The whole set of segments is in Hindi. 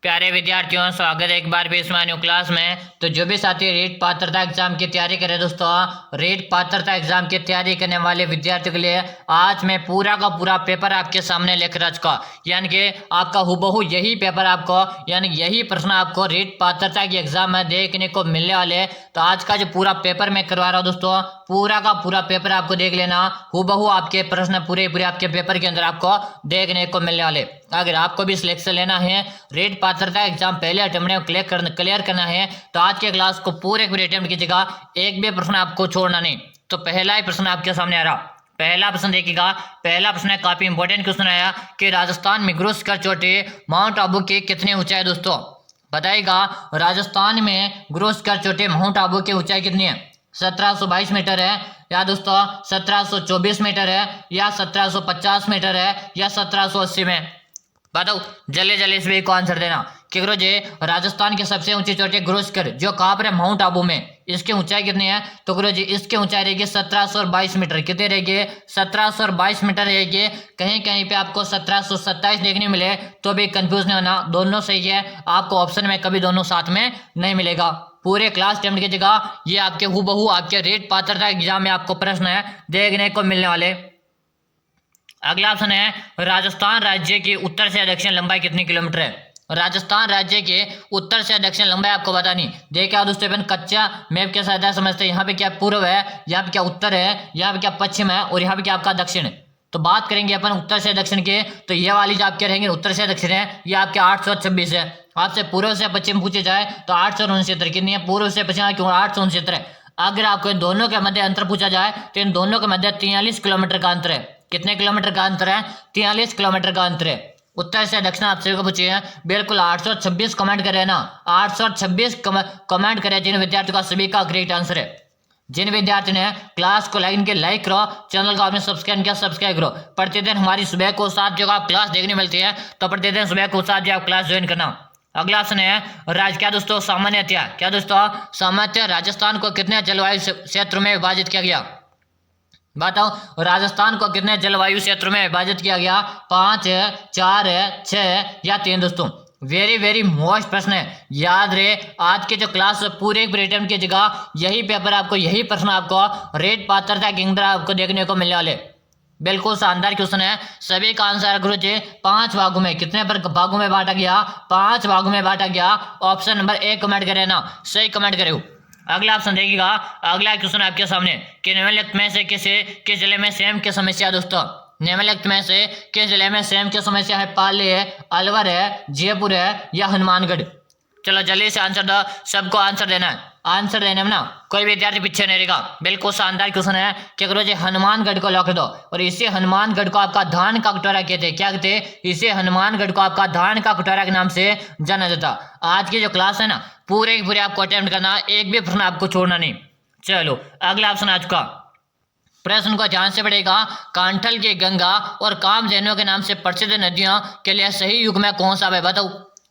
प्यारे विद्यार्थियों, स्वागत है एक बार भी इस न्यू क्लास में। तो जो भी साथी रेट पात्रता एग्जाम की तैयारी करें दोस्तों, रेट पात्रता एग्जाम की तैयारी करने वाले विद्यार्थियों के लिए आज मैं पूरा का पूरा पेपर आपके सामने लेकर आ चुका, यानी कि आपका हुबहू यही पेपर आपको, यानी यही प्रश्न आपको रेट पात्रता के एग्जाम में देखने को मिलने वाले। तो आज का जो पूरा पेपर मैं करवा रहा हूँ दोस्तों, पूरा का पूरा पेपर आपको देख लेना, हुबहू आपके प्रश्न पूरे पूरे आपके पेपर के अंदर आपको देखने को मिलने वाले। अगर आपको भी सिलेक्शन लेना है, रेट पात्रता एग्जाम पहले अटेम्प्ट में क्लियर करना है, तो आज के क्लास को पूरे पूरे अटेम्प्ट कीजिएगा, एक भी प्रश्न आपको छोड़ना नहीं। तो पहला ही प्रश्न आपके सामने आ रहा, पहला प्रश्न देखिएगा। पहला प्रश्न है, काफी इंपॉर्टेंट क्वेश्चन आया कि राजस्थान में गुरुस्कर चोटी माउंट आबू की कितनी ऊंचाई दोस्तों, बताइएगा। राजस्थान में गुरुस्कर चोटी माउंट आबू की ऊंचाई कितनी है? 1722 मीटर है, या दोस्तों 1724 मीटर है, या 1750 मीटर है, या 1780 में? बताओ जल्दी जल्दी इस को आंसर देना कि गुरु जी राजस्थान की सबसे ऊंची चोटी गुरुस्कर जो कहाँ पर है? माउंट आबू में। इसकी ऊंचाई कितनी है? तो गुरु जी इसकी ऊंचाई रहेगी 1722 मीटर। कितनी रहेगी? 1722 मीटर रहेगी। कहीं कहीं पे आपको 1727 देखने मिले तो भी कंफ्यूज नहीं होना, दोनों सही है। आपको ऑप्शन में कभी दोनों साथ में नहीं मिलेगा। पूरे क्लास टेम्प्ट की जगह ये आपके हुबहू आपके रेट पात्रता एग्जाम में आपको प्रश्न है देखने को मिलने वाले। अगला ऑप्शन है, राजस्थान राज्य की उत्तर से दक्षिण लंबाई कितनी किलोमीटर है? राजस्थान राज्य के उत्तर से दक्षिण लंबाई आपको बतानी। देखिए दोस्तों, अपन कच्चा मैप के साथ समझते हैं, यहाँ पे क्या पूर्व है, यहाँ पे क्या उत्तर है, यहाँ पे क्या पश्चिम है, और यहाँ पे क्या आपका दक्षिण है। तो बात करेंगे अपन उत्तर से दक्षिण के, तो ये वाली जो आपके रहेंगे उत्तर से दक्षिण है, ये आपके 826 है। आपसे पूर्व से पश्चिम पूछे जाए तो 869 कितनी है? पूर्व से पश्चिम क्यों 869 है। अगर आपको इन दोनों के मध्य अंतर पूछा जाए तो इन दोनों के मध्य 43 किलोमीटर का अंतर है। कितने किलोमीटर का अंतर है? 43 किलोमीटर का अंतर है। उत्तर से दक्षिण आपसे पूछिए, बिल्कुल 826 कमेंट करें ना, 826 कमेंट करें जिन विद्यार्थियों का सभी का करेक्ट आंसर है। जिन विद्यार्थी ने क्लास को लाइक करो, चैनल को आपने सब्सक्राइब किया सब्सक्राइब करो। प्रतिदिन हमारी सुबह को 7 जो आप क्लास देखने मिलती है, तो प्रतिदिन सुबह को 7 जो आप क्लास ज्वाइन करना। अगला ऑप्शन है, क्या दोस्तों सामान्यतया, क्या दोस्तों सामान्यतया राजस्थान को कितने जलवायु क्षेत्र में विभाजित किया गया? बताओ राजस्थान को कितने जलवायु क्षेत्र में विभाजित किया गया? 5 है, 4 है, 6 है, या 3 दोस्तों? वेरी वेरी मोस्ट प्रश्न है, याद रहे। आज के जो क्लास पूरे अटेम्प्ट की जगह यही पेपर आपको, यही प्रश्न आपको रेट पात्रता के अंदर आपको देखने को मिलने वाले। बिल्कुल शानदार क्वेश्चन है। सभी का आंसर गुरु जी 5 भागों में, कितने भागों में बांटा गया? 5 भागों में बांटा गया। ऑप्शन नंबर 1 कमेंट करें ना, सही कमेंट करें। अगला ऑप्शन देखिएगा, अगला क्वेश्चन आपके सामने कि निम्नलिखित में से किस जिले में सेम की समस्या दोस्तों? निम्नलिखित में से किस जिले में सेम की समस्या है? पाली है, अलवर है, जयपुर है, या हनुमानगढ़? चलो जल्दी से आंसर दो, सबको आंसर देना है। आंसर देने में ना कोई विद्यार्थी पीछे नहीं रहेगा। बिल्कुल शानदार क्वेश्चन है कि गुरु जी हनुमानगढ़ को लॉक दो, और इसे हनुमानगढ़ को आपका धान का कटोरा कहते हैं। क्या कहते हैं? इसे हनुमानगढ़ को आपका धान का कटोरा के नाम से जाना जाता। आज की जो क्लास है ना पूरे पूरे आपको अटेम्प्ट करना, एक भी प्रश्न आपको छोड़ना नहीं। चलो अगला ऑप्शन आ चुका, प्रश्न को ध्यान से पढ़ेगा। कांठल की गंगा और कामधेनु के नाम से प्रसिद्ध नदियों के लिए सही युग में कौन सा है? बताओ।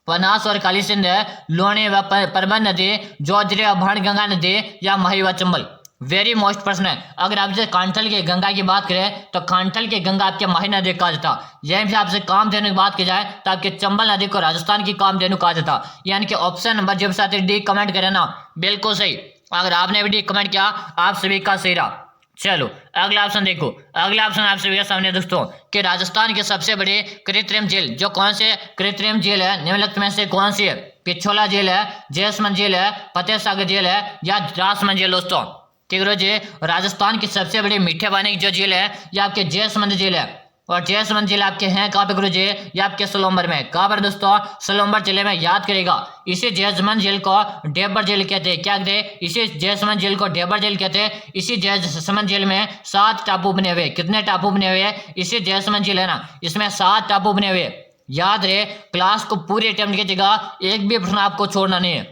बनास और काली सिंध है, लोणी व परबन नदी, जोजरी व भाणगंगा नदी, या मही व चंबल? वेरी मोस्ट प्रश्न है। अगर आपसे कांठल की गंगा की बात करें तो कांठल की गंगा आपके मही नदी कहा जाता। यहीं से आपसे कामधेनु की बात की जाए तो आपके चंबल नदी को राजस्थान की कामधेनु कहा जाता। यानी कि ऑप्शन नंबर जब साथ डी कमेंट करें ना, बिल्कुल सही। अगर आपने भी डी कमेंट किया आप सभी का सही रहा। चलो अगला ऑप्शन देखो, अगला ऑप्शन आप सभी के सामने दोस्तों कि राजस्थान की सबसे बड़ी कृत्रिम झील जो कौन से कृत्रिम झील है? निम्नलिखित में से कौन सी है? पिछोला झील है, जैसमंद झील है, फतेह सागर झील है, या राजमंद झील दोस्तों? ठीक है जी, राजस्थान की सबसे बड़ी मीठे पानी की जो झील है ये आपके जैसमंद झील है। और जैसमंद जिले आपके हैं कहाँ पे गुरु जी? ये आपके सोलंबर में। कहाँ पर दोस्तों? सोलंबर जिले में। याद करेगा, इसी जैसमंद झील को डेबर झील कहते हैं। क्या कहते हैं? इसी जैसमंद झील को डेबर झील कहते हैं। इसी जैसमंद झील में 7 टापू बने हुए। कितने टापू बने हुए? इसी जैसमंद झील है ना, इसमें 7 टापू बने हुए। याद रहे, क्लास को पूरी अटेम्प्ट की जगह एक भी प्रश्न आपको छोड़ना नहीं है।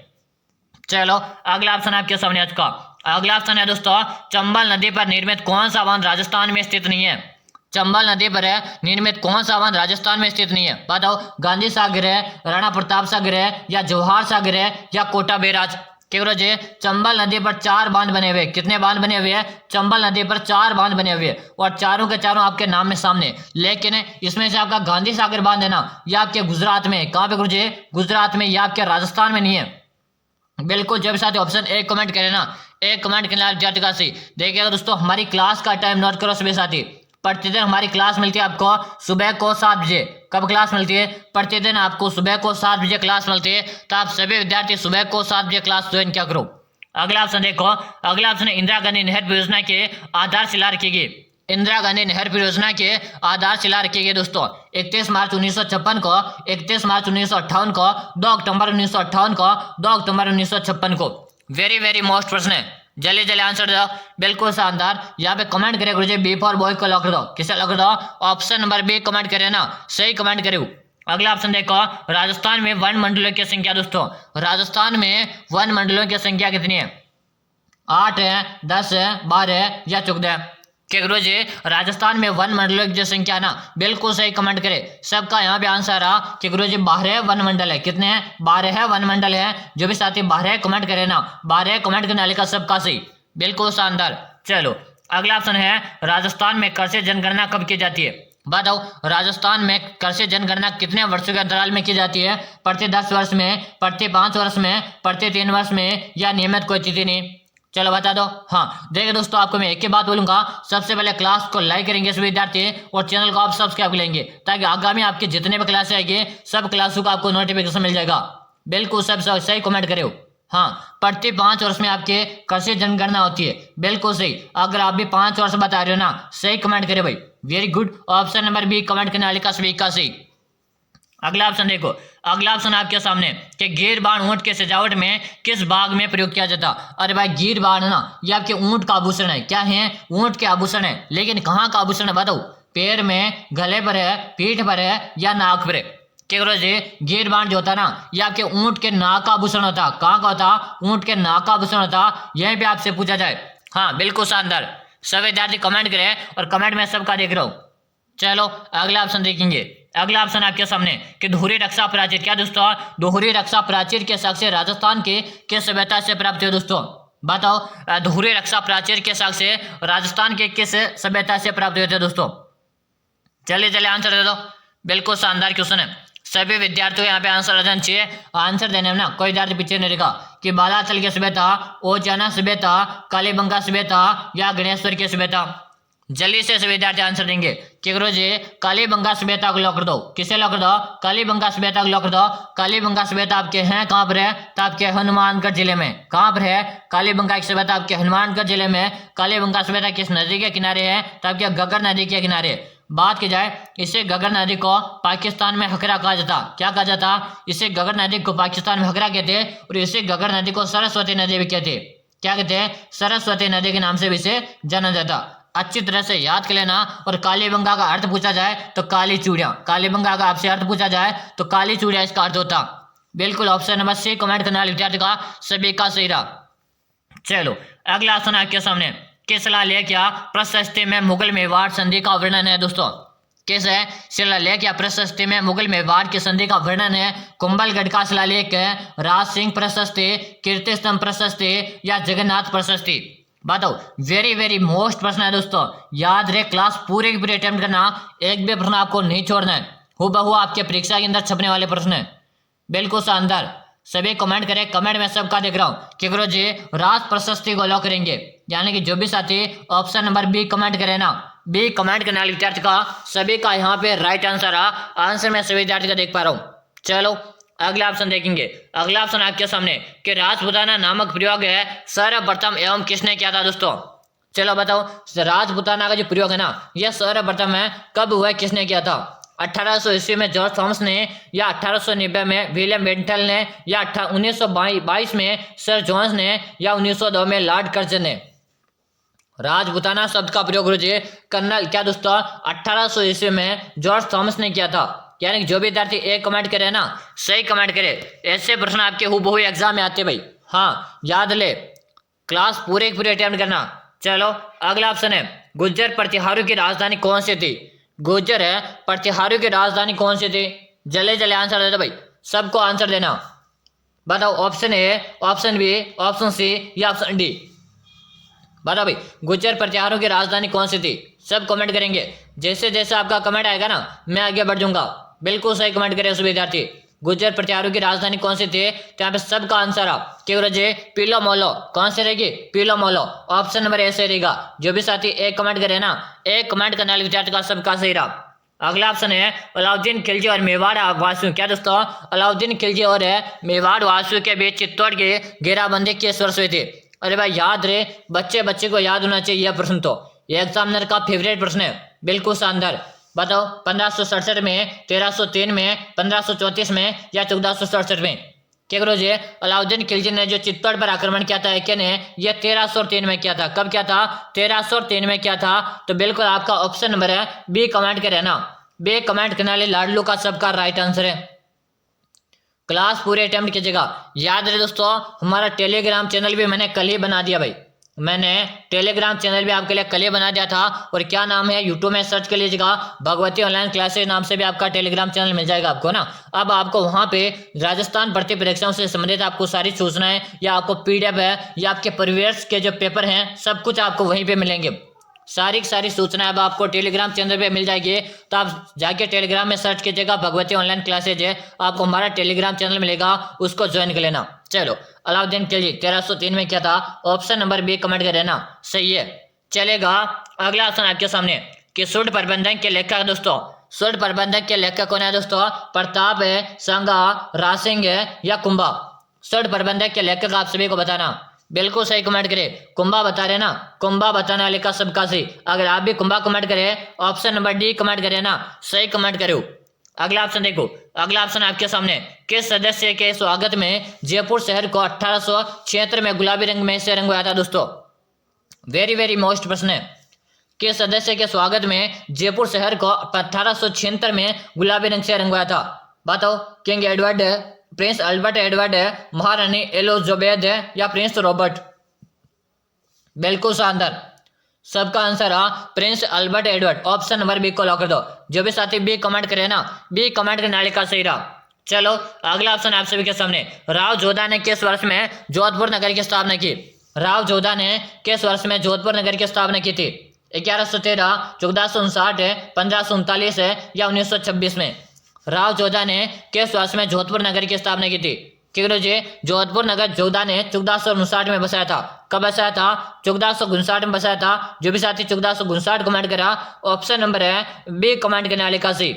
चलो अगला ऑप्शन आपके सामने आ चुका। अगला ऑप्शन है दोस्तों, चंबल नदी पर निर्मित कौन सा बांध राजस्थान में स्थित नहीं है? चंबल नदी पर है निर्मित कौन सा बांध राजस्थान में स्थित नहीं है? बताओ। गांधी सागर है, राणा प्रताप सागर है, या जवाहर सागर है, या कोटा बैराज? क्या करो जी, चंबल नदी पर 4 बांध बने हुए। कितने बांध बने हुए हैं? चंबल नदी पर 4 बांध बने हुए और चारों के चारों आपके नाम में सामने। लेकिन इसमें से आपका गांधी सागर बांध है ना, ये आपके गुजरात में। कहाँ पे गुरुजी? गुजरात में। ये आपके राजस्थान में नहीं है। बिल्कुल जब साथ ऑप्शन ए कमेंट करें ना, एक कमेंट करना विद्यार्थी का सही। देखिएगा दोस्तों, हमारी क्लास का टाइम नोट करो सुबह साथी। प्रतिदिन हमारी क्लास मिलती है आपको सुबह को 7 बजे। कब क्लास मिलती है? प्रतिदिन आपको सुबह को 7 बजे क्लास मिलती है। तो आप सभी विद्यार्थी सुबह को 7 बजे क्लास ज्वाइन क्या करो। अगला ऑप्शन देखो, अगला ऑप्शन है इंदिरा गांधी नहर परियोजना के आधारशिला रखी गई। इंदिरा गांधी नहर परियोजना के आधारशिला रखी गई दोस्तों 31 मार्च 1956 को, 31 मार्च 1958 को, 2 अक्टूबर 1958 को, 2 अक्टूबर 1956 को। वेरी वेरी मोस्ट प्रश्न है, जल्दी जल्दी आंसर दो। बिल्कुल शानदार। यहाँ पे कमेंट करे गुरुजी, बी फॉर बॉय को लॉक कर दो। किसे लॉक कर दो? ऑप्शन नंबर बी कमेंट करे ना, सही कमेंट करे। अगला ऑप्शन देखो, राजस्थान में वन मंडलों की संख्या दोस्तों, राजस्थान में वन मंडलों की संख्या कितनी है? 8 है, 10 है, 12 है या 14 है? क्या गुरु जी, राजस्थान में वन मंडलों की जो संख्या ना, बिल्कुल सही कमेंट करे। सबका यहाँ पे आंसर रहा कि गुरु जी 12 वन मंडल है। कितने हैं? 12 है वन मंडल है। जो भी साथी 12 कमेंट करे ना, 12 कमेंट करने वाले का सबका सही। बिल्कुल शानदार। चलो अगला ऑप्शन है, राजस्थान में कृषि जनगणना कब की जाती है? बताओ, राजस्थान में कृषि जनगणना कितने वर्षों के अंतराल में की जाती है? प्रति 10 वर्ष में, प्रति 5 वर्ष में, प्रति 3 वर्ष में या नियमित कोई तिथि नहीं? चलो बता दो। हाँ देखिए दोस्तों, आपको मैं एक ही बात बोलूंगा, सबसे पहले क्लास को लाइक करेंगे सभी विद्यार्थी और चैनल को आप सब्सक्राइब करेंगे ताकि आगामी आपके जितने भी क्लास आएंगे सब क्लासों का आपको नोटिफिकेशन मिल जाएगा। बिल्कुल सब सही कमेंट करे हो। हाँ, प्रति 5 वर्ष में आपके कृषि जनगणना होती है। बिल्कुल सही। अगर आप भी 5 वर्ष बता रहे हो ना, सही कमेंट करे भाई। Very good. Option number B comment करने वाले का सभी का सही। अगला ऑप्शन देखो, अगला ऑप्शन आपके सामने कि गिर बाण ऊंट के सजावट में किस भाग में प्रयोग किया जाता? अरे भाई गिर बाण ना, ये आपके ऊंट का आभूषण है। क्या है? ऊंट के आभूषण है। लेकिन कहाँ का आभूषण है बताओ? पैर में, गले पर है, पीठ पर है या नाक पर है? क्या करो जी, गिर बाण जो होता है ना, ये आपके ऊंट के नाक का आभूषण होता। कहाँ का होता? ऊंट के नाक का आभूषण होता। यहीं पे आपसे पूछा जाए। हाँ बिल्कुल शानदार। सब विद्यार्थी कमेंट करें और कमेंट में सबका देख रहा हूँ। चलो अगला ऑप्शन देखेंगे। अगला ऑप्शन आपके सामने कि दोहरी रक्षा प्राचीर। क्या दोस्तों? दोहरी रक्षा प्राचीर के साक्ष्य राजस्थान के किस सभ्यता से प्राप्त हुए दोस्तों? बताओ, दोहरी रक्षा प्राचीर के साक्ष्य राजस्थान के किस सभ्यता से प्राप्त हुए थे दोस्तों? चलिए चलिए आंसर दे दो। बिल्कुल शानदार क्वेश्चन है। सभी विद्यार्थियों यहाँ पे आंसर आ जाना चाहिए। आंसर देने में ना कोई विद्यार्थी पीछे नहीं रहेगा कि बालाथल की सभ्यता, ओचाना सभ्यता, कालीबंगा सभ्यता या गणेश्वर की सभ्यता। जल्दी से सभी विद्यार्थी आंसर देंगे कि गुरु जी कालीबंगा सभ्यता को लॉक कर दो। किसे लॉक कर दो? कालीबंगा सभ्यता को लॉक कर दो। कालीबंगा सभ्यता आपके हैं कहाँ पर है? तो आपके हनुमानगढ़ जिले में। कहाँ पर है कालीबंगा की सभ्यता? आपके हनुमानगढ़ जिले में। कालीबंगा सभ्यता किस नदी के किनारे है? तो आपके घग्गर नदी के किनारे। बात की जाए, इसे घग्गर नदी को पाकिस्तान में हकरा कहा जाता। क्या कहा जाता? इसे घग्गर नदी को पाकिस्तान में हकरा कहते और इसे घग्गर नदी को सरस्वती नदी भी कहते। क्या कहते हैं? सरस्वती नदी के नाम से भी इसे जाना जाता। अच्छी तरह से याद कर लेना। और कालीबंगा का अर्थ पूछा जाए तो काली चूड़ियां। कालीबंगा का आपसे अर्थ पूछा जाए तो काली चूड़ियां इसका अर्थ होता। बिल्कुल ऑप्शन नंबर सी कमेंट करने वाले विद्यार्थी का सभी का सही रहा। चलो अगला ऑप्शन आपके सामने, किस शिलालेख या प्रशस्ति में मुगल मेवाड़ संधि का वर्णन है दोस्तों? किस है? शिलालेख या प्रशस्ति में मुगल मेवाड़ की संधि का वर्णन है। कुंभलगढ़ का शिलालेख है, राज सिंह प्रशस्ति, कीर्ति स्तंभ प्रशस्ति या जगन्नाथ प्रशस्ति? बताओ। वेरी वेरी मोस्ट प्रश्न है दोस्तों, याद रहे। क्लास पूरे की पूरी अटेम्प्ट करना, एक भी प्रश्न आपको नहीं छोड़ना है। हूबहू आपके परीक्षा के अंदर छपने वाले प्रश्न है। बिल्कुल शानदार। सभी कमेंट करें। कमेंट में सबका देख रहा हूँ कि गुरु जी राज प्रशस्ति को लॉक करेंगे। यानी कि जो भी साथी ऑप्शन नंबर बी कमेंट करे ना, बी कमेंट करने वाले विद्यार्थी का सभी का यहाँ पे राइट आंसर रहा। आंसर में सभी विद्यार्थी का देख पा रहा हूँ। चलो अगला ऑप्शन देखेंगे। अगला ऑप्शन आपके सामने कि राजपुताना नामक प्रयोग है सर्वप्रथम एवं किसने किया था दोस्तों? चलो बताओ, राजपुताना का जो प्रयोग है ना, यह सर्वप्रथम है कब हुआ, किसने किया था? 1800 ईस्वी में जॉर्ज थॉमस ने, या 1890 में विलियम बेंटल ने, या 1922 में सर जोन्स ने, या 1902 में लॉर्ड कर्जन ने? राजपुताना शब्द का प्रयोग गुरुजी कर्नल क्या दोस्तों 1800 ईस्वी में जॉर्ज थॉमस ने किया था। यानी कि जो भी विद्यार्थी एक कमेंट करे ना, सही कमेंट करे। ऐसे प्रश्न आपके हूबहू एग्जाम में आते भाई। हाँ याद ले, क्लास पूरे की पूरी अटेम्प्ट करना। चलो अगला ऑप्शन है, गुर्जर प्रतिहारों की राजधानी कौन सी थी? गुर्जर है प्रतिहारों की राजधानी कौन सी थी? जल्दी जल्दी आंसर दे दो भाई, सबको आंसर देना। बताओ option A, option B, option C या ऑप्शन डी। बताओ भाई, गुर्जर प्रतिहारों की राजधानी कौन सी थी? सब कमेंट करेंगे। जैसे जैसे आपका कमेंट आएगा ना मैं आगे बढ़ जाऊंगा। बिल्कुल सही कमेंट करें उस विद्यार्थी। गुर्जर प्रतिहारों की राजधानी कौन सी थी? तो यहाँ पे सबका आंसर आप केवल पीलो मोलो। कौन से रहेगी? पीलो मोलो। ऑप्शन नंबर ए से रहेगा। जो भी साथी एक कमेंट करे ना, एक कमेंट करने वाले विद्यार्थी का सबका सही रहा। अगला ऑप्शन है अलाउद्दीन खिलजी और मेवाड़ वासियों। क्या दोस्तों? अलाउद्दीन खिलजी और मेवाड़ वासियों के बीच चित्तौड़ की घेराबंदी किस वर्ष हुई थी? अरे भाई याद रहे, बच्चे बच्चे को याद होना चाहिए यह प्रश्न। तो ये एग्जामिनर का फेवरेट प्रश्न है। बिल्कुल शानदार। बताओ 1567 में, 1303 में, 1534 में या 1467 में? क्या करो जी? अलाउद्दीन खिलजी ने जो चित्तौड़ पर आक्रमण किया था क्या ने? ये 1303 में किया था। कब किया था? 1303 में किया था। तो बिल्कुल आपका ऑप्शन नंबर है बी कमेंट करें ना। बी कमेंट करने वाले लाडलू का सबका राइट आंसर है। क्लास पूरे अटेम्प्ट कीजिएगा। याद रहे दोस्तों, हमारा टेलीग्राम चैनल भी मैंने कल ही बना दिया भाई। मैंने टेलीग्राम चैनल भी आपके लिए कल ही बना दिया था। और क्या नाम है? यूट्यूब में सर्च कर लीजिएगा, भगवती ऑनलाइन क्लासेस नाम से भी आपका टेलीग्राम चैनल मिल जाएगा आपको ना। अब आपको वहां पे राजस्थान भर्ती परीक्षाओं से संबंधित आपको सारी सूचनाएं या आपको पीडीएफ है या आपके परिवेश के जो पेपर हैं सब कुछ आपको वहीं पे मिलेंगे। सारी की सारी सूचना अब आपको टेलीग्राम चैनल पे मिल जाएगी। तो आप जाके टेलीग्राम में सर्च कीजिएगा भगवती ऑनलाइन क्लासेज है, आपको हमारा टेलीग्राम चैनल मिलेगा, उसको ज्वाइन कर लेना। चलो, अलाउद्दीन खिलजी 1303 में क्या था? ऑप्शन नंबर बी कमेंट कर देना, सही है। चलेगा अगला ऑप्शन आपके सामने कि सूड प्रबंधक के लेखक दोस्तों, सूड प्रबंधक के लेखक कौन है दोस्तों? प्रताप है, संगा, रासिंग है या कुंभा? सूड प्रबंधक के लेखक आप सभी को बताना। बिल्कुल सही कमेंट करे। कुंभा बता रहे ना, कुंभा बताने वाले का सबका सही। अगर आप भी कुंभा कमेंट करें, ऑप्शन नंबर डी कमेंट करें ना, सही कमेंट करो। अगला ऑप्शन देखो, अगला ऑप्शन आपके सामने किस सदस्य के स्वागत में जयपुर शहर को 1876 में गुलाबी रंग में से रंगवाया था दोस्तों? वेरी वेरी मोस्ट प्रश्न है। किस सदस्य के स्वागत में जयपुर शहर को 1876 में गुलाबी रंग से रंगवाया था? बताओ, king Edward, Prince Albert Edward है, महारानी एलिजाबेथ है या प्रिंस रॉबर्ट? बिल्कुल शानदार। सबका आंसर आ Prince Albert Edward. Option number B को लॉक कर दो। जो भी साथी बी कमेंट करे ना, बी कमेंट करने वाले का सही रहा। चलो अगला ऑप्शन आप सभी के सामने, राव जोधा ने किस वर्ष में जोधपुर नगर की स्थापना की? राव जोधा ने किस वर्ष में जोधपुर नगर की स्थापना की थी? 1113, 1459 है, 1539 है या 1926 में? राव जोधा ने किस वर्ष में जोधपुर नगर की स्थापना की थी? क्यों जी? जोधपुर नगर जोधा ने 1459 में बसाया था। कब बसाया था? 1459 में बसाया था। जो भी साथी 1459 कमेंट करा, ऑप्शन नंबर है बी कमेंट करने वाले का सही।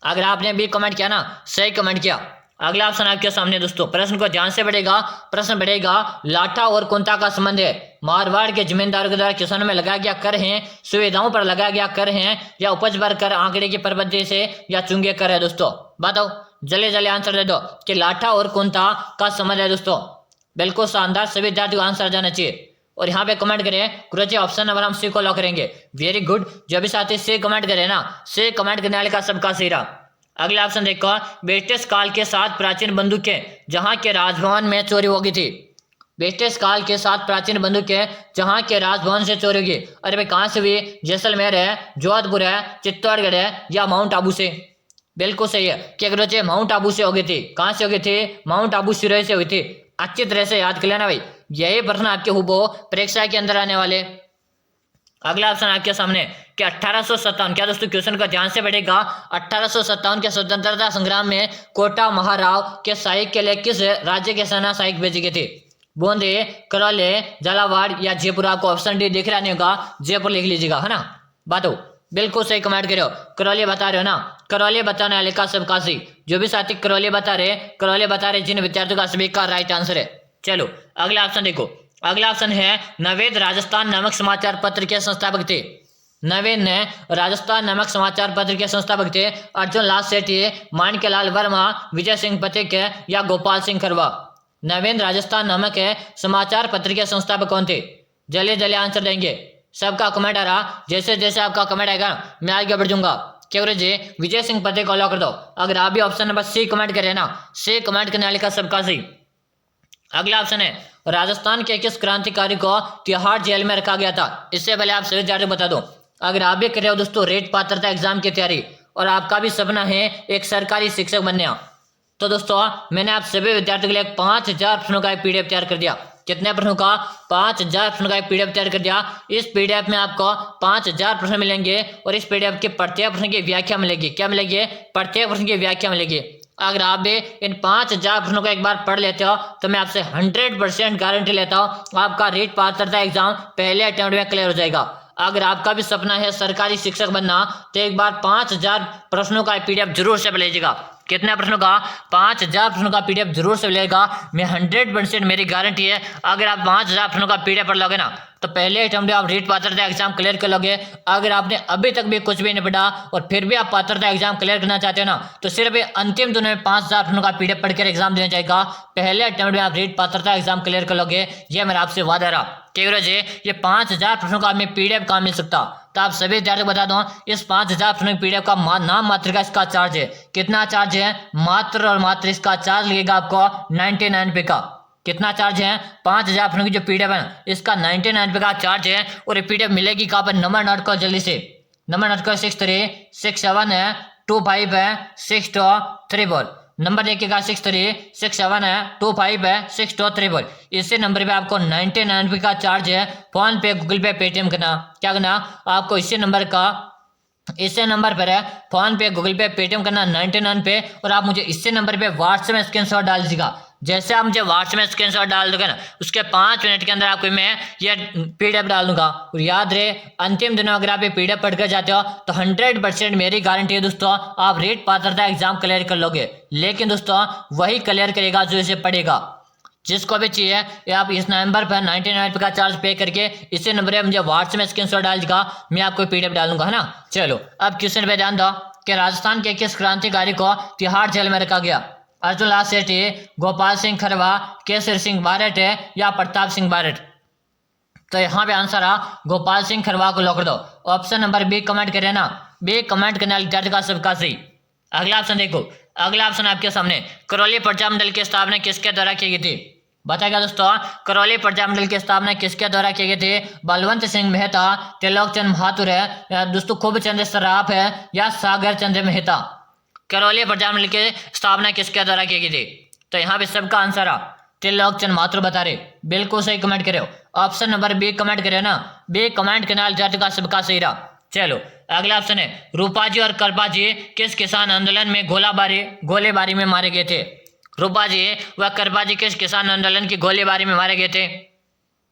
अगर आपने बी कमेंट किया ना, सही कमेंट किया। अगला ऑप्शन आपके सामने दोस्तों, प्रश्न को ध्यान से पढ़ेगा। प्रश्न बढ़ेगा, लाठा और कुंता का संबंध है मारवाड़ के जमींदारों के द्वारा किसानों में लगाया गया कर है, सुविधाओं पर लगाया गया कर है या उपज पर कर, आंकड़े की प्रबंधी से या चुंगे कर है दोस्तों? बताओ, जल्दी जल्दी आंसर दे दो कि लाठा और कुंता का संबंध है दोस्तों। बिल्कुल शानदार, सभी विद्यार्थियों को आंसर जाना चाहिए। और यहाँ पे कमेंट करें गुरुजी ऑप्शन नंबर हम सी को लॉक करेंगे। Very good. जो भी साथी सी कमेंट करे ना, सी कमेंट करने वाले का सबका सही रहा। अगला ऑप्शन देखो, ब्रिटिश काल के 7 प्राचीन बंदूकें जहां के राजभवन में चोरी हो गई थी। ब्रिटिश काल के 7 प्राचीन बंदूकें जहां के राजभवन से चोरी होगी। अरे भाई कहां से हुई? जैसलमेर है, जोधपुर है, चित्तौड़गढ़ है या माउंट आबू से? बिल्कुल सही है कि अगर माउंट आबू से हो गई थी। कहां से हो गई थी? माउंट आबू सिरोही से हुई थी। अच्छी तरह से याद कर लेना भाई, यही प्रश्न आपके हुबो परीक्षा के अंदर आने वाले। अगला ऑप्शन आपके सामने कि 1857, क्या दोस्तों क्वेश्चन को ध्यान से पढ़ेगा, 1857 के स्वतंत्रता संग्राम में कोटा महाराव के सहायक के लिए किस राज्य के सेना सहायक भेजी गई थी? बूंदी, करौली, झालावाड़ या जयपुर? आपको ऑप्शन डी दिख रहा नहीं होगा, जयपुर लिख लीजिएगा, है ना। बताओ, बिल्कुल सही कमेंट करो। करौली बता रहे हो ना, करौली बताने वाले का सबका सही। जो भी साथी करौली बता रहे जिन विद्यार्थियों का सभी का राइट आंसर है। चलो अगला ऑप्शन देखो, अगला ऑप्शन है नवेद राजस्थान नामक समाचार पत्र के संस्थापक थे। नवेद ने राजस्थान नामक समाचार पत्र के संस्थापक थे अर्जुन लाल सेठी, माणिक्यलाल वर्मा, विजय सिंह पथिक या गोपाल सिंह खरवा? नवेद राजस्थान नामक समाचार पत्र के संस्थापक कौन थे? जल्दी जल्दी आंसर देंगे। सबका कमेंट आ रहा, जैसे जैसे आपका कमेंट आएगा मैं आगे बढ़ जाऊंगा। क्या जी? विजय सिंह पथिक को लॉक कर दो। अगर आप भी ऑप्शन नंबर सी कमेंट करें ना, सी कमेंट करने वाले का सबका सही। अगला ऑप्शन है राजस्थान के किस क्रांतिकारी को तिहाड़ जेल में रखा गया था? इससे पहले आप सभी जाकर बता दो, अगर आप भी कर रहे हो दोस्तों रेट पात्रता एग्जाम की तैयारी और आपका भी सपना है एक सरकारी शिक्षक बनने, तो दोस्तों मैंने आप सभी विद्यार्थियों के लिए 5000 प्रश्नों का एक पीडीएफ तैयार कर दिया। कितने प्रश्नों का? 5000 प्रश्नों का एक पीडीएफ तैयार कर दिया। इस पीडीएफ में आपको 5000 प्रश्न मिलेंगे और इस पीडीएफ के प्रत्येक प्रश्न की व्याख्या मिलेगी। क्या मिलेगी? प्रत्येक प्रश्न की व्याख्या मिलेगी। अगर आप भी इन 5000 प्रश्नों को एक बार पढ़ लेते हो तो मैं आपसे 100% गारंटी लेता हूँ आपका रीट पात्रता एग्जाम पहले अटेम्प्ट में क्लियर हो जाएगा। अगर आपका भी सपना है सरकारी शिक्षक बनना तो एक बार 5000 प्रश्नों का पीडीएफ जरूर से लीजिएगा। कितने प्रश्नों का? 5000 प्रश्नों का पीडीएफ जरूर से मिलेगा। मैं 100% मेरी गारंटी है अगर आप 5000 प्रश्नों का पीडीएफ पढ़ लोगे ना तो पहले अटेम्प्ट में आप रीट पात्रता एग्जाम क्लियर कर लोगे। अगर आपने अभी तक भी कुछ भी नहीं पढ़ा और फिर भी आप पात्रता एग्जाम क्लियर करना चाहते हो ना तो सिर्फ अंतिम दिनों में 5000 प्रश्नों का पीडीएफ पढ़कर एग्जाम देना जाएगा। पहले अटेम्प्ट में आप रीट पात्रता एग्जाम क्लियर कर लोगे, ये मेरा आपसे वादा रहा। क्यों जी ये 5000 प्रश्नों का हमें पीडीएफ कहाँ मिल सकता? तो आप सभी विद्यार्थियों को बता दूं इस 5000 प्रश्नों पीडीएफ का नाम मात्र का इसका चार्ज है। कितना चार्ज है? मात्र और मात्र इसका चार्ज लगेगा आपको 99 रुपये का। कितना चार्ज है? 5000 प्रश्नों की जो पीडीएफ है इसका 99 रुपये का चार्ज है। और ये पीडीएफ मिलेगी कहाँ पर? नंबर नोट करो जल्दी से। नंबर नोट करो 6367 है 25 है 6234। नंबर देखिएगा 6367 है 25 है 6234। इसी नंबर पे आपको 99 रुपये का चार्ज है। फोन पे, गूगल पे, पेटीएम करना। क्या करना? आपको इसी नंबर पर है फोन पे, गूगल पे, पेटीएम करना 99 पे। और आप मुझे इसी नंबर पे व्हाट्सएप में स्क्रीनशॉट डाल दीजिएगा। जैसे आप मुझे व्हाट्सएप में स्क्रीनशॉट डाल दोगे ना उसके 5 मिनट के अंदर आपको मैं ये पीडीएफ डाल दूंगा। और याद रहे अंतिम दिनों अगर आप ये पीडीएफ पढ़कर जाते हो तो 100% मेरी गारंटी है दोस्तों आप रीट पात्रता एग्जाम क्लियर कर लोगे। लेकिन दोस्तों वही क्लियर करेगा जो इसे पढ़ेगा। जिसको भी चाहिए ये आप इस नंबर पर 99 रुपये का चार्ज पे करके इसी नंबर पर मुझे व्हाट्सएप में स्क्रीनशॉट डाल देगा, मैं आपको पीडीएफ डालूंगा, है ना। चलो अब क्वेश्चन पे ध्यान दो कि राजस्थान के किस क्रांतिकारी को तिहाड़ जेल में रखा गया? अर्जुन लाल सेठी, गोपाल सिंह खरवा, केसर सिंह बारट है या प्रताप सिंह बारट? तो यहाँ पे आंसर आ गोपाल सिंह खरवा को लॉक कर दो। ऑप्शन नंबर बी कमेंट करें ना, बी कमेंट करने वाले विद्यार्थी का सबका सही। अगला ऑप्शन देखो, अगला ऑप्शन आपके सामने करौली प्रजामंडल की स्थापना किसके द्वारा की गई थी? बताएगा दोस्तों करौली प्रजामंडल की स्थापना किसके द्वारा की गई थी? बलवंत सिंह मेहता, त्रिलोकचंद महातुर है या दोस्तों खूब चंद्र सराफ है या सागर चंद्र मेहता? करौली प्रजामंडल की स्थापना किसके द्वारा की गई थी? तो यहाँ पे सबका आंसर आ त्रिलोकचंद महातुर बता रहे, बिल्कुल सही कमेंट करे। ऑप्शन नंबर बी कमेंट करे ना, बी कमेंट करने वाले विद्यार्थी का सबका सही रहा। चलो अगला ऑप्शन है रूपाजी और करपाजी किस किसान आंदोलन में गोलीबारी में मारे गए थे? रूपाजी व करपाजी किस किसान आंदोलन की गोलीबारी में मारे गए थे?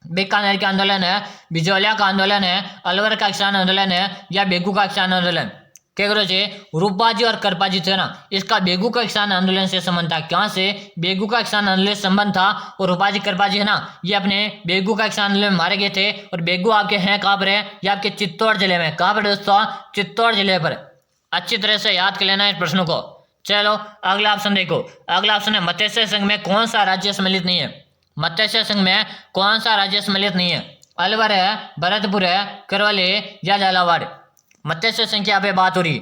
बीकानेर का आंदोलन है, बिजौलिया का आंदोलन है, अलवर का किसान आंदोलन है या बेगू का किसान आंदोलन? क्या करो जी रूपाजी और करपाजी थे ना इसका बेगू का किसान आंदोलन से संबंध था। कहाँ से? बेगू का किसान आंदोलन से संबंध था। और रूपाजी करपाजी है ना ये अपने बेगू का किसान आंदोलन में मारे गए थे। और बेगू आपके हैं कहाँ पर है? ये आपके चित्तौड़ जिले में। कहाँ पर दोस्तों? चित्तौड़ जिले पर। अच्छी तरह से याद कर लेना इस प्रश्नों को। चलो अगला ऑप्शन देखो, अगला ऑप्शन है मत्स्य संघ में कौन सा राज्य सम्मिलित नहीं है? मत्स्य संघ में कौन सा राज्य सम्मिलित नहीं है? अलवर है, भरतपुर है, करौली या झालावाड़? मत्स्य संघ की यहाँ पे बात हो रही,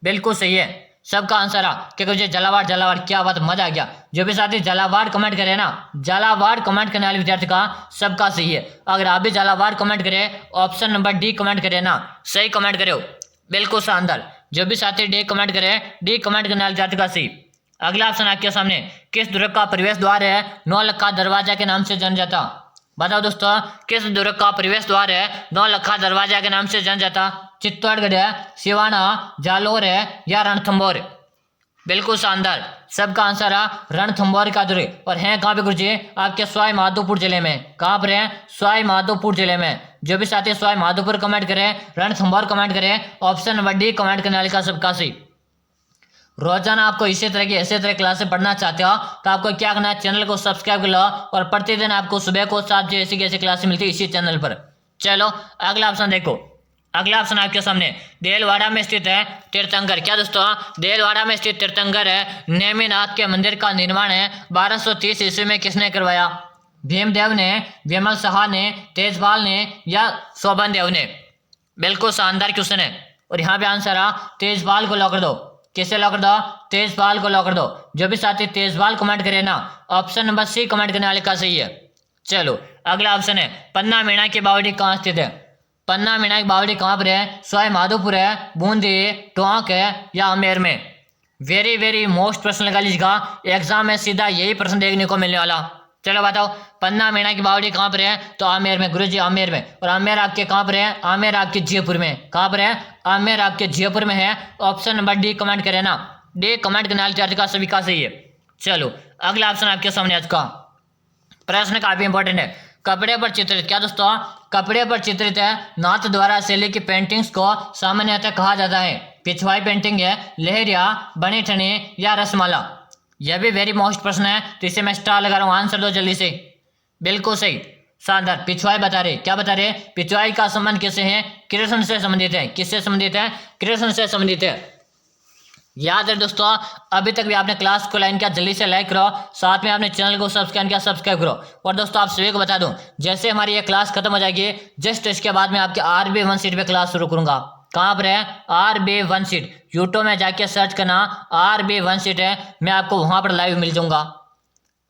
बिल्कुल सही है। सबका आंसर आ क्योंकि झालावाड़ क्या बात, मजा आ गया। जो भी साथी झालावाड़ कमेंट करे ना, झालावाड़ कमेंट करने वाले विद्यार्थी का सबका सही है। अगर आप भी झालावाड़ कमेंट करें ऑप्शन नंबर डी कमेंट करें ना, सही कमेंट करे हो, बिल्कुल शानदार। जो भी साथी डी कमेंट करे, डी कमेंट करने वाले विद्यार्थी का सही। अगला ऑप्शन आपके सामने किस दुर्ग का प्रवेश द्वार है 9 लखा दरवाजा के नाम से जाना जाता? बताओ दोस्तों किस दुर्ग का प्रवेश द्वार है 9 लखा दरवाजा के नाम से जाना जाता? चित्तौड़गढ़ है, सिवाना, जालोर है या रणथंभौर? बिल्कुल शानदार। सबका आंसर है रणथंभौर का दुर्ग। और है कहाँ पे गुरुजी? आपके सवाई माधोपुर जिले में। कहाँ पर है? सवाई माधोपुर जिले में। जो भी साथी सवाई माधोपुर कमेंट करें, रणथंभौर कमेंट करें, ऑप्शन नंबर डी कमेंट करने वाले का सबका सही। रोजाना आपको इसी तरह की ऐसे तरह क्लासें पढ़ना चाहते हो तो आपको क्या करना है? चैनल को सब्सक्राइब कर लो और प्रतिदिन आपको सुबह को 7 बजे ऐसी कैसी क्लासें मिलती है इसी चैनल पर। चलो अगला ऑप्शन देखो, अगला ऑप्शन आपके सामने देलवाड़ा में स्थित है तीर्थंकर। क्या दोस्तों? देलवाड़ा में स्थित तीर्थंकर है नेमिनाथ के मंदिर का निर्माण है 1230 ईस्वी में किसने करवाया? भीमदेव ने, विमल शाह ने, तेजपाल ने या शोभन देव ने? बिल्कुल शानदार क्वेश्चन है। और यहाँ पे आंसर आ तेजपाल को लॉक कर दो। किसे लॉक कर दो? तेजपाल को लॉक कर दो। जो भी साथी तेजपाल कमेंट करे ना ऑप्शन नंबर सी कमेंट करने वाले का सही है। चलो अगला ऑप्शन है पन्ना मीणा की बावड़ी कहाँ स्थित है? पन्ना मीणा की बावड़ी कहाँ पर है? सवाई माधोपुर है, बूंदी, टोंक है या आमेर में? वेरी वेरी मोस्ट प्रश्न लगा लीजिएगा, एग्जाम में सीधा यही प्रश्न देखने को मिलने वाला। चलो बताओ, 15 महीना की बावड़ी कहाँ पर है? तो आमेर में गुरुजी, आमेर में। और आमेर आपके कहाँ पर है? आमेर आपके जयपुर में। कहाँ पर है? आमेर आपके जयपुर में है। ऑप्शन नंबर डी कमेंट करें ना, डी कमेंट करने वाले विद्यार्थी का सभी का सही है। चलो अगला ऑप्शन आपके सामने आज का प्रश्न काफी इंपॉर्टेंट है। कपड़े पर चित्रित, क्या दोस्तों? कपड़े पर चित्रित है नाथ द्वारा शैली की पेंटिंग्स को सामान्यतः कहा जाता है? पिछवाई पेंटिंग है, लहरिया, बने ठने या रसमाला? यह भी वेरी मोस्ट प्रश्न है, तो इसे मैं स्टार लगा रहा हूँ। आंसर दो जल्दी से। बिल्कुल सही, शानदार। पिछवाई बता रहे, क्या बता रहे? पिछवाई का संबंध किससे है? कृष्ण से संबंधित है। किससे संबंधित है? कृष्ण से संबंधित है। याद है दोस्तों, अभी तक भी आपने क्लास को लाइन किया, जल्दी से लाइक करो, साथ में आपने चैनल को सब्सक्राइब किया, सब्सक्राइब करो। और दोस्तों आप सभी को बता दूं, जैसे हमारी ये क्लास खत्म हो जाएगी, जस्ट इसके बाद मैं आपके RB1 सीट पे क्लास शुरू करूंगा। कहाँ पर है? RB1 seat. यूट्यूब में जाके सर्च करना, RB1 सीट है, मैं आपको वहां पर लाइव मिल जाऊंगा।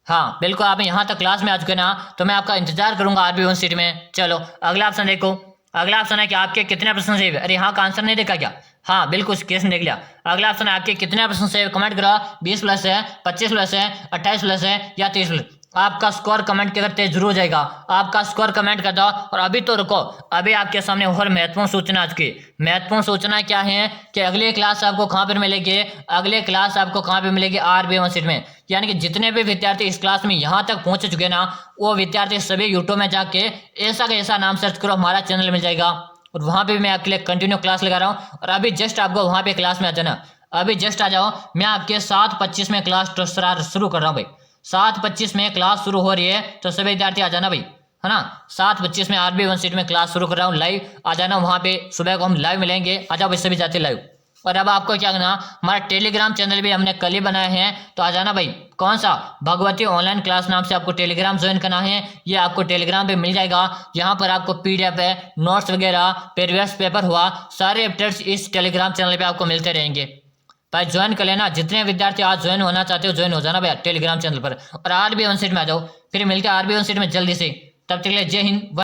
हाँ बिल्कुल, आप यहाँ तक क्लास में आ चुके ना, तो मैं आपका इंतजार करूंगा RB1 सीट में। चलो अगला ऑप्शन देखो। अगला ऑप्शन है कि आपके कितने प्रश्न सेव है? अरे यहाँ का आंसर नहीं देखा क्या? हाँ बिल्कुल, केस देख लिया। अगला ऑप्शन है आपके कितने प्रश्न सेव? कमेंट करो। 20 प्लस है, 25 प्लस है, 28 प्लस है या 30 प्लस? आपका स्कोर कमेंट के करते जरूर जाएगा। आपका स्कोर कमेंट कर दो। और अभी तो रुको, अभी आपके सामने और महत्वपूर्ण सूचना आज की। महत्वपूर्ण सूचना क्या है कि अगली क्लास आपको कहाँ पर मिलेगी? अगले क्लास आपको कहाँ पर मिलेगी? RB1 सीट में। यानी कि जितने भी विद्यार्थी इस क्लास में यहाँ तक पहुंच चुके ना, वो विद्यार्थी सभी यूट्यूब में जाके ऐसा का ऐसा नाम सर्च करो, हमारा चैनल मिल जाएगा। और वहाँ पे भी मैं आपके लिए कंटिन्यू क्लास लगा रहा हूँ। और अभी जस्ट आपको वहाँ पे क्लास में आ जाना, अभी जस्ट आ जाओ। मैं आपके 7:25 में क्लास शुरू कर रहा हूँ भाई। 7:25 में क्लास शुरू हो रही है, तो सभी विद्यार्थी आ जाना भाई, है ना। 7:25 में RB1 सीट में क्लास शुरू कर रहा हूँ, लाइव आ जाना। वहाँ पे सुबह को हम लाइव मिलेंगे, आ जाओ भाई सभी जाते लाइव। और अब आपको क्या करना, हमारा टेलीग्राम चैनल भी हमने कल ही बनाया है, तो आ जाना भाई। कौन सा? भगवती ऑनलाइन क्लास नाम से आपको टेलीग्राम ज्वाइन करना है। ये आपको टेलीग्राम पे मिल जाएगा। यहाँ पर आपको PDF है, नोट्स वगैरह, प्रीवियस पेपर हुआ, सारे अपडेट्स इस टेलीग्राम चैनल पे आपको मिलते रहेंगे। भाई ज्वाइन कर लेना, जितने विद्यार्थी आज ज्वाइन होना चाहते हो ज्वाइन हो जाना भाई टेलीग्राम चैनल पर। और RB1 सीट में आ जाओ, फिर मिलते हैं RB1 सीट में जल्दी से। तब तक के लिए जय हिंद।